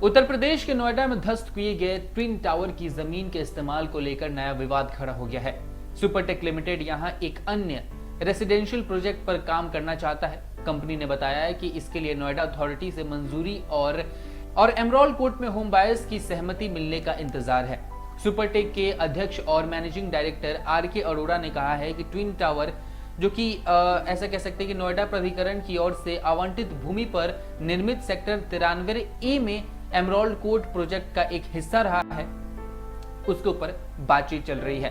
उत्तर प्रदेश के नोएडा में ध्वस्त किए गए ट्विन टावर की जमीन के इस्तेमाल को लेकर नया विवाद खड़ा हो गया है। सुपरटेक लिमिटेड यहां एक अन्य रेसिडेंशियल प्रोजेक्ट पर काम करना चाहता है। कंपनी ने बताया है कि इसके लिए नोएडा अथॉरिटी से मंजूरी और एमरोल्ड कोर्ट में होम बायर्स की सहमति मिलने का इंतजार है। सुपरटेक के अध्यक्ष और मैनेजिंग डायरेक्टर आर.के. अरोड़ा ने कहा है कि ट्विन टावर जो कि ऐसा कह सकते हैं कि नोएडा प्राधिकरण की ओर से आवंटित भूमि पर निर्मित सेक्टर 93A में एमरोल्ड कोर्ट प्रोजेक्ट का एक हिस्सा रहा है, उसके ऊपर बातचीत चल रही है।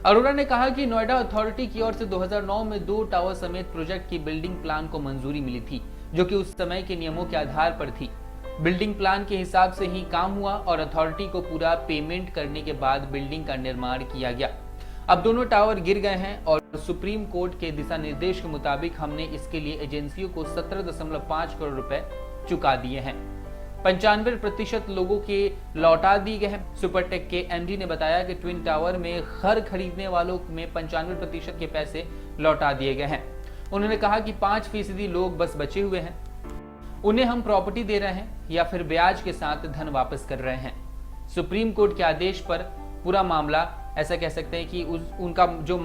अरोड़ा ने कहा कि नोएडा अथॉरिटी की ओर से 2009 में 2 टावर समेत प्रोजेक्ट की बिल्डिंग प्लान को मंजूरी मिली थी, जो कि उस समय के नियमों के आधार पर थी। बिल्डिंग प्लान के हिसाब से ही काम हुआ और अथॉरिटी को पूरा पेमेंट करने के बाद बिल्डिंग का निर्माण किया गया। अब दोनों टावर गिर गए हैं और सुप्रीम कोर्ट के दिशा निर्देश के मुताबिक हमने इसके लिए एजेंसियों को 17.5 करोड़ रुपए चुका दिए हैं। 95% लोगों के लौटा दिए गए हैं। सुपरटेक के एमडी ने बताया कि ट्विन टावर में घर खरीदने वालों में 95% के पैसे लौटा दिए गए हैं। उन्होंने कहा कि 5% लोग बस बचे हुए हैं, उन्हें हम प्रॉपर्टी दे रहे हैं या फिर ब्याज के साथ धन वापस कर रहे हैं। सुप्रीम कोर्ट के आदेश पर पूरा मामला, ऐसा कह सकते हैं कि उनका जो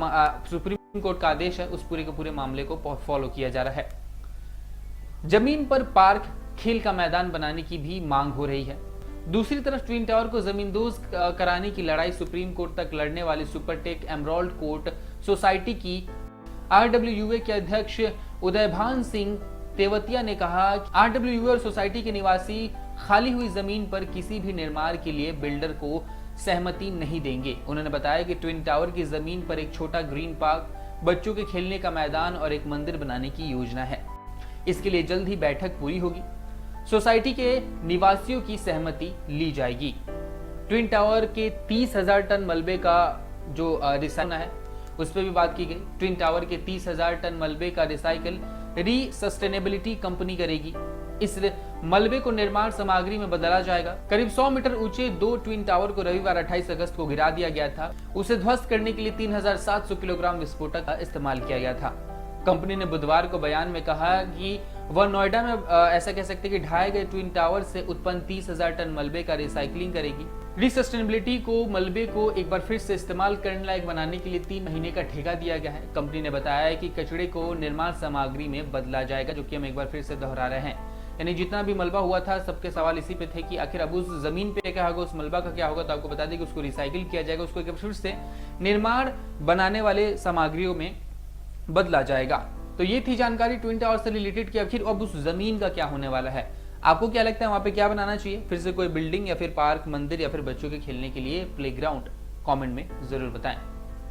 सुप्रीम कोर्ट का आदेश है उस पूरे के पूरे मामले को फॉलो किया जा रहा है। जमीन पर पार्क, खेल का मैदान बनाने की भी मांग हो रही है। दूसरी तरफ ट्विन टावर को जमींदोज कराने की लड़ाई सुप्रीम कोर्ट तक लड़ने वाली सुपरटेक एमरोल्ड कोर्ट सोसाइटी की RWUA के अध्यक्ष उदयभान सिंह तेवतिया ने कहा, RWUA और सोसाइटी के निवासी खाली हुई जमीन पर किसी भी निर्माण के लिए बिल्डर को सहमति नहीं देंगे। उन्होंने बताया कि ट्विन टावर की जमीन पर एक छोटा ग्रीन पार्क, बच्चों के खेलने का मैदान और एक मंदिर बनाने की योजना है। इसके लिए जल्द ही बैठक पूरी होगी, सोसाइटी के निवासियों की सहमति ली जाएगी। ट्विन टावर के 30,000 टन मलबे का जो रिसाइकल है उस पर भी बात की गई। ट्विन टावर के 30,000 टन मलबे का रिसाइकल री-सस्टेनेबिलिटी कंपनी करेगी। इस मलबे को निर्माण सामग्री में बदला जाएगा। करीब 100 मीटर ऊंचे 2 ट्विन टावर को रविवार 28 अगस्त को गिरा दिया गया था। उसे ध्वस्त करने के लिए 3,700 किलोग्राम विस्फोटक का इस्तेमाल किया गया था। कंपनी ने बुधवार को बयान में कहा कि वह नोएडा में ऐसा कह सकते हैं कि ढाए गए ट्विन टावर से उत्पन्न 30,000 टन मलबे का रिसाइकलिंग करेगी। रीसस्टेनेबिलिटी को मलबे को एक बार फिर से इस्तेमाल करने लायक बनाने के लिए 3 महीने का ठेका दिया गया है। कंपनी ने बताया है कि कचरे को निर्माण सामग्री में बदला जाएगा, जो कि हम एक बार फिर से दोहरा रहे हैं। यानी जितना भी मलबा हुआ था, सबके सवाल इसी पे थे कि आखिर अब उस जमीन पे क्या होगा, उस मलबा का क्या होगा। तो आपको बता दें कि उसको रिसाइकिल किया जाएगा, उसको एक बार फिर से निर्माण बनाने वाले सामग्रियों में बदला जाएगा। तो ये थी जानकारी ट्विन टावर से रिलेटेड कि आखिर अब उस जमीन का क्या होने वाला है। आपको क्या लगता है वहां पे क्या बनाना चाहिए? फिर से कोई बिल्डिंग या फिर पार्क, मंदिर या फिर बच्चों के खेलने के लिए प्लेग्राउंड? कमेंट में जरूर बताएं।